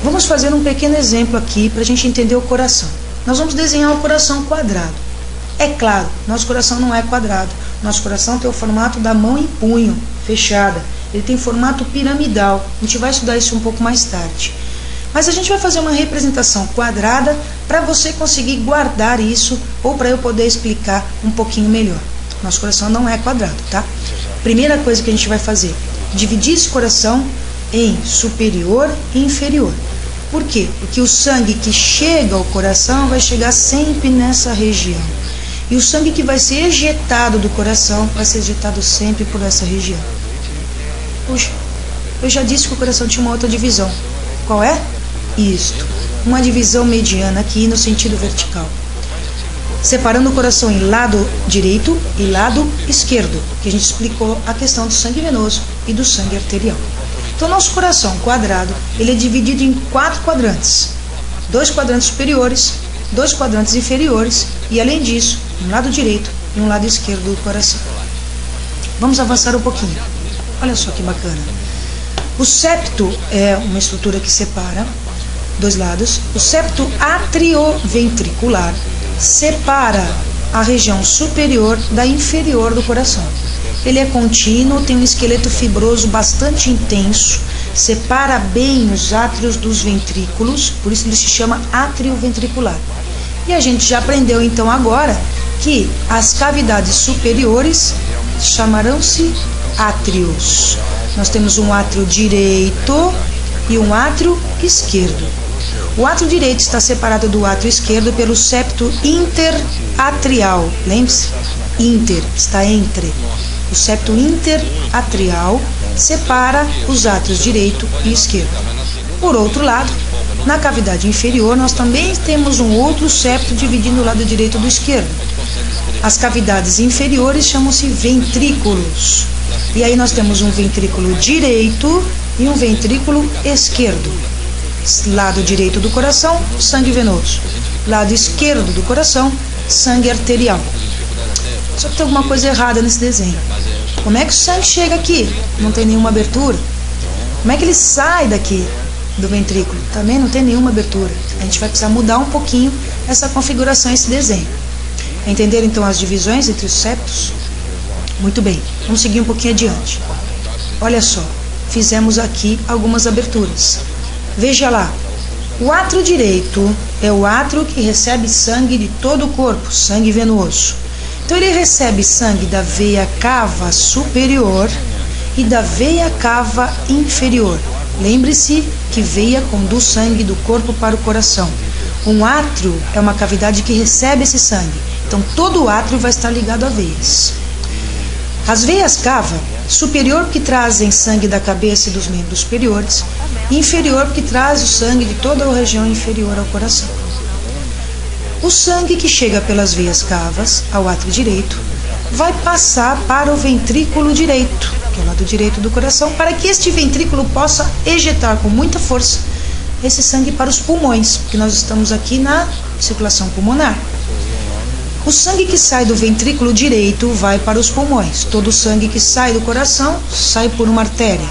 Vamos fazer um pequeno exemplo aqui para a gente entender o coração. Nós vamos desenhar o coração quadrado. É claro, nosso coração não é quadrado. Nosso coração tem o formato da mão em punho, fechada. Ele tem formato piramidal. A gente vai estudar isso um pouco mais tarde. Mas a gente vai fazer uma representação quadrada para você conseguir guardar isso ou para eu poder explicar um pouquinho melhor. Nosso coração não é quadrado, tá? Primeira coisa que a gente vai fazer, dividir esse coração em superior e inferior. Por quê? Porque o sangue que chega ao coração vai chegar sempre nessa região. E o sangue que vai ser ejetado do coração vai ser ejetado sempre por essa região. Puxa, eu já disse que o coração tinha uma outra divisão. Qual é? Isto. Uma divisão mediana aqui no sentido vertical. Separando o coração em lado direito e lado esquerdo, que a gente explicou a questão do sangue venoso e do sangue arterial. Então, nosso coração quadrado, ele é dividido em 4 quadrantes. 2 quadrantes superiores, 2 quadrantes inferiores e, além disso, um lado direito e um lado esquerdo do coração. Vamos avançar um pouquinho. Olha só que bacana. O septo é uma estrutura que separa 2 lados. O septo atrioventricular separa a região superior da inferior do coração. Ele é contínuo, tem um esqueleto fibroso bastante intenso, separa bem os átrios dos ventrículos, por isso ele se chama atrioventricular. E a gente já aprendeu então agora que as cavidades superiores chamarão-se átrios. Nós temos um átrio direito e um átrio esquerdo. O átrio direito está separado do átrio esquerdo pelo septo interatrial. Lembre-se, inter, está entre. O septo interatrial separa os átrios direito e esquerdo. Por outro lado, na cavidade inferior, nós também temos um outro septo dividindo o lado direito do esquerdo. As cavidades inferiores chamam-se ventrículos. E aí nós temos um ventrículo direito e um ventrículo esquerdo. Lado direito do coração, sangue venoso. Lado esquerdo do coração, sangue arterial. Só que tem alguma coisa errada nesse desenho. Como é que o sangue chega aqui? Não tem nenhuma abertura. Como é que ele sai daqui do ventrículo? Também não tem nenhuma abertura. A gente vai precisar mudar um pouquinho essa configuração, esse desenho. Entenderam então as divisões entre os septos? Muito bem, vamos seguir um pouquinho adiante. Olha só, fizemos aqui algumas aberturas. Veja lá, o átrio direito é o átrio que recebe sangue de todo o corpo, sangue venoso. Então ele recebe sangue da veia cava superior e da veia cava inferior. Lembre-se que veia conduz sangue do corpo para o coração. Um átrio é uma cavidade que recebe esse sangue. Então todo o átrio vai estar ligado a veias. As veias cava, superior porque trazem sangue da cabeça e dos membros superiores, e inferior porque traz o sangue de toda a região inferior ao coração. O sangue que chega pelas veias cavas ao átrio direito vai passar para o ventrículo direito, que é o lado direito do coração, para que este ventrículo possa ejetar com muita força esse sangue para os pulmões, porque nós estamos aqui na circulação pulmonar. O sangue que sai do ventrículo direito vai para os pulmões. Todo o sangue que sai do coração sai por uma artéria.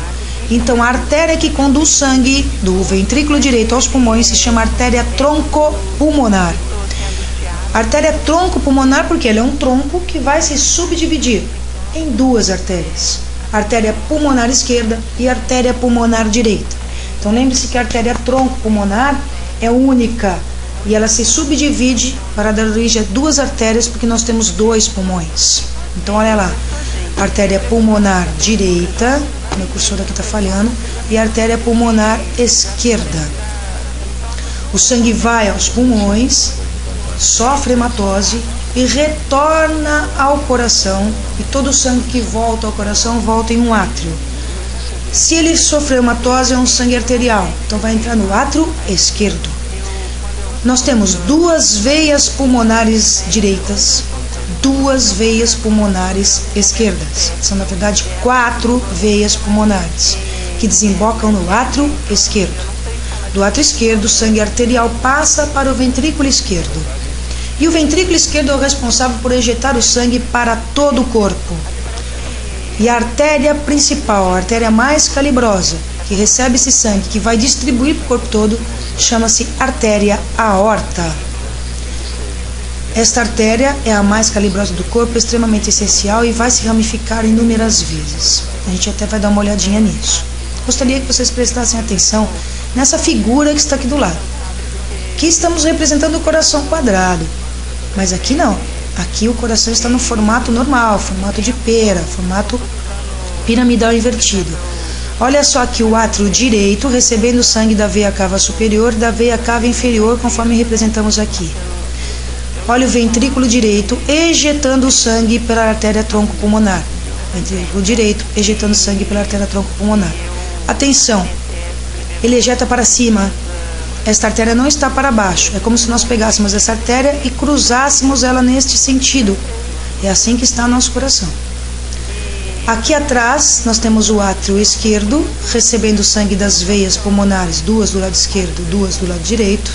Então a artéria que conduz sangue do ventrículo direito aos pulmões se chama artéria troncopulmonar. Artéria troncopulmonar porque ela é um tronco que vai se subdividir em 2 artérias. Artéria pulmonar esquerda e artéria pulmonar direita. Então lembre-se que a artéria troncopulmonar é única e ela se subdivide para dar origem a 2 artérias porque nós temos 2 pulmões. Então olha lá, artéria pulmonar direita, meu cursor aqui está falhando, e artéria pulmonar esquerda. O sangue vai aos pulmões, sofre hematose e retorna ao coração, e todo o sangue que volta ao coração volta em um átrio. Se ele sofreu hematose, é um sangue arterial, então vai entrar no átrio esquerdo. Nós temos 2 veias pulmonares direitas, 2 veias pulmonares esquerdas. São, na verdade, 4 veias pulmonares que desembocam no átrio esquerdo. Do átrio esquerdo, o sangue arterial passa para o ventrículo esquerdo. E o ventrículo esquerdo é o responsável por ejetar o sangue para todo o corpo. E a artéria principal, a artéria mais calibrosa, que recebe esse sangue, que vai distribuir para o corpo todo, chama-se artéria aorta. Esta artéria é a mais calibrosa do corpo, extremamente essencial e vai se ramificar inúmeras vezes. A gente até vai dar uma olhadinha nisso. Gostaria que vocês prestassem atenção nessa figura que está aqui do lado. Aqui estamos representando o coração quadrado, mas aqui não. Aqui o coração está no formato normal, formato de pera, formato piramidal invertido. Olha só aqui o átrio direito recebendo sangue da veia cava superior e da veia cava inferior, conforme representamos aqui. Olha o ventrículo direito ejetando o sangue pela artéria tronco-pulmonar. Ventrículo direito ejetando sangue pela artéria tronco-pulmonar. Atenção, ele ejeta para cima. Esta artéria não está para baixo. É como se nós pegássemos essa artéria e cruzássemos ela neste sentido. É assim que está o nosso coração. Aqui atrás nós temos o átrio esquerdo recebendo sangue das veias pulmonares, duas do lado esquerdo, duas do lado direito.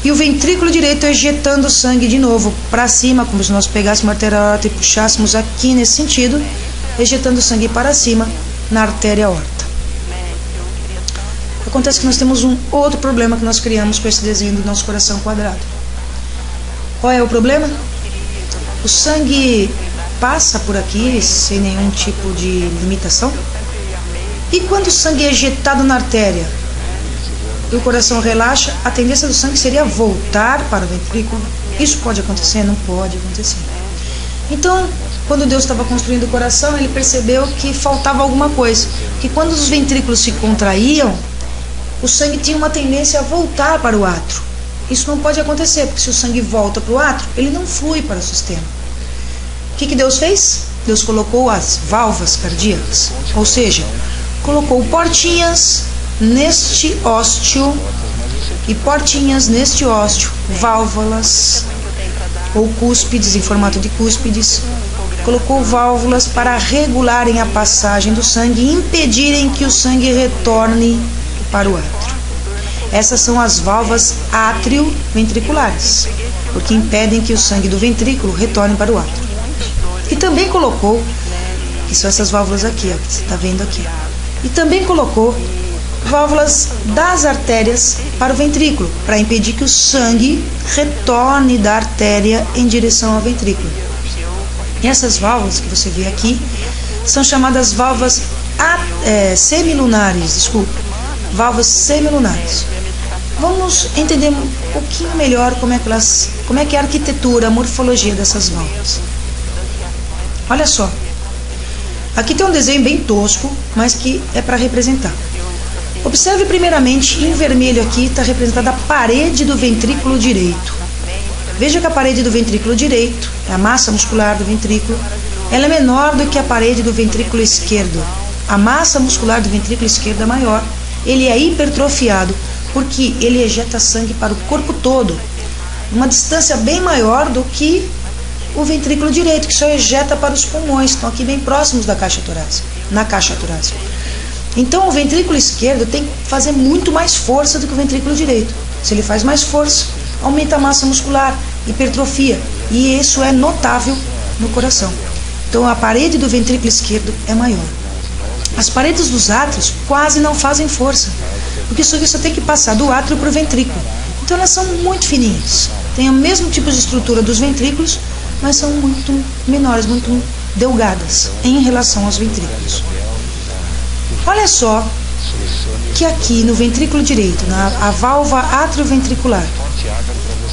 E o ventrículo direito ejetando sangue de novo para cima, como se nós pegássemos a artéria aorta e puxássemos aqui nesse sentido, ejetando sangue para cima na artéria aorta. Acontece que nós temos um outro problema que nós criamos com esse desenho do nosso coração quadrado. Qual é o problema? O sangue passa por aqui sem nenhum tipo de limitação. E quando o sangue é ejetado na artéria e o coração relaxa, a tendência do sangue seria voltar para o ventrículo. Isso pode acontecer? Não pode acontecer. Então, quando Deus estava construindo o coração, ele percebeu que faltava alguma coisa. Que quando os ventrículos se contraíam, o sangue tinha uma tendência a voltar para o átrio. Isso não pode acontecer, porque se o sangue volta para o átrio, ele não flui para o sistema. O que Deus fez? Deus colocou as válvulas cardíacas, ou seja, colocou portinhas neste ósteo e portinhas neste ósteo, válvulas ou cúspides em formato de cúspides. Colocou válvulas para regularem a passagem do sangue e impedirem que o sangue retorne para o átrio. Essas são as válvulas átrio-ventriculares, porque impedem que o sangue do ventrículo retorne para o átrio. E também colocou, que são essas válvulas aqui, ó, que você está vendo aqui. E também colocou válvulas das artérias para o ventrículo, para impedir que o sangue retorne da artéria em direção ao ventrículo. E essas válvulas que você vê aqui são chamadas válvulas semilunares, válvulas semilunares. Vamos entender um pouquinho melhor como é que é a arquitetura, a morfologia dessas válvulas. Olha só, aqui tem um desenho bem tosco, mas que é para representar. Observe primeiramente, em vermelho aqui está representada a parede do ventrículo direito. Veja que a parede do ventrículo direito, é a massa muscular do ventrículo, ela é menor do que a parede do ventrículo esquerdo. A massa muscular do ventrículo esquerdo é maior. Ele é hipertrofiado porque ele ejeta sangue para o corpo todo, uma distância bem maior do que o ventrículo direito, que só ejeta para os pulmões, que estão aqui bem próximos da caixa torácica, na caixa torácica. Então o ventrículo esquerdo tem que fazer muito mais força do que o ventrículo direito. Se ele faz mais força, aumenta a massa muscular, hipertrofia, e isso é notável no coração. Então a parede do ventrículo esquerdo é maior. As paredes dos átrios quase não fazem força, porque isso aqui só tem que passar do átrio para o ventrículo. Então elas são muito fininhas, têm o mesmo tipo de estrutura dos ventrículos, mas são muito menores, muito delgadas em relação aos ventrículos. Olha só que aqui no ventrículo direito, a válvula atrioventricular,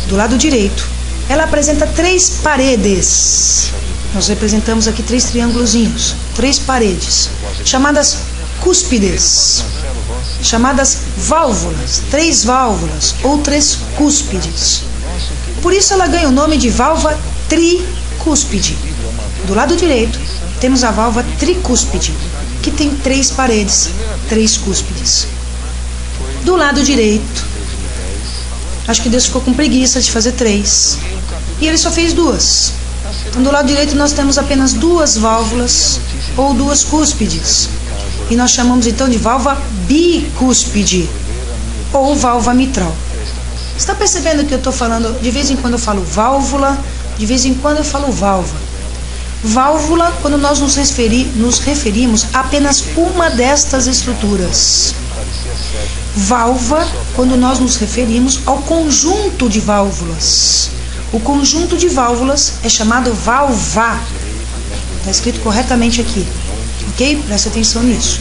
do lado direito, ela apresenta 3 paredes. Nós representamos aqui 3 triângulozinhos, 3 paredes, chamadas cúspides, chamadas válvulas, 3 válvulas ou 3 cúspides. Por isso ela ganha o nome de válvula tricúspide. Do lado direito temos a válvula tricúspide, que tem 3 paredes, 3 cúspides. Do lado direito, acho que Deus ficou com preguiça de fazer 3, e ele só fez 2. Então, do lado direito nós temos apenas 2 válvulas ou 2 cúspides, e nós chamamos então de válvula bicúspide ou válvula mitral. Está percebendo que eu estou falando, de vez em quando eu falo válvula, de vez em quando eu falo válvula. Válvula, quando nós nos referimos a apenas uma destas estruturas. Válvula, quando nós nos referimos ao conjunto de válvulas. O conjunto de válvulas é chamado valva. Está escrito corretamente aqui, ok? Presta atenção nisso.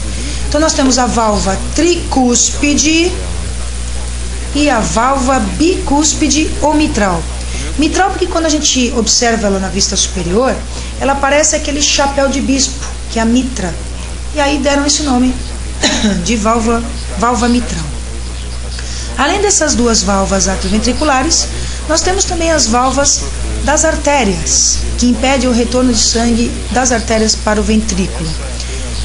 Então nós temos a válvula tricúspide e a válvula bicúspide ou mitral. Mitral porque quando a gente observa ela na vista superior, ela parece aquele chapéu de bispo, que é a mitra. E aí deram esse nome de válvula mitral. Além dessas duas válvulas atrioventriculares, nós temos também as válvulas das artérias, que impedem o retorno de sangue das artérias para o ventrículo.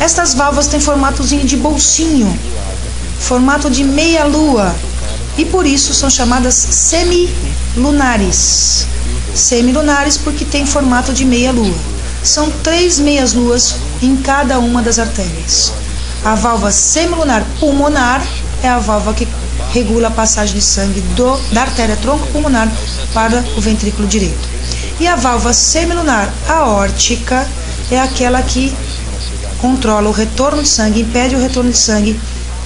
Estas válvulas têm formatozinho de bolsinho, formato de meia-lua, e por isso são chamadas semilunares. Semilunares porque tem formato de meia-lua. São 3 meias-luas em cada uma das artérias. A válvula semilunar pulmonar é a válvula que regula a passagem de sangue da artéria tronco-pulmonar para o ventrículo direito. E a válvula semilunar aórtica é aquela que controla o retorno de sangue, impede o retorno de sangue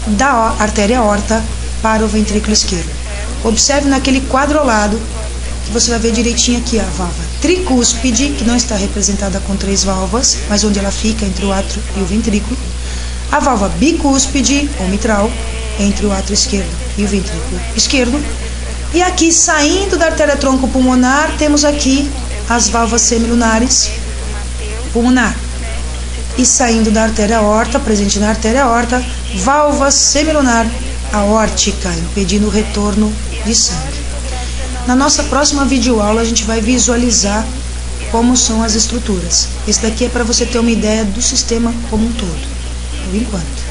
da artéria aorta para o ventrículo esquerdo. Observe naquele quadro ao lado, que você vai ver direitinho aqui a válvula tricúspide, que não está representada com 3 válvulas, mas onde ela fica entre o átrio e o ventrículo. A válvula bicúspide, ou mitral, entre o átrio esquerdo e o ventrículo esquerdo. E aqui, saindo da artéria tronco-pulmonar, temos aqui as válvulas semilunares pulmonar. E saindo da artéria aorta, presente na artéria aorta, válvula semilunar aórtica, impedindo o retorno de sangue. Na nossa próxima videoaula a gente vai visualizar como são as estruturas. Esse daqui é para você ter uma ideia do sistema como um todo, por enquanto.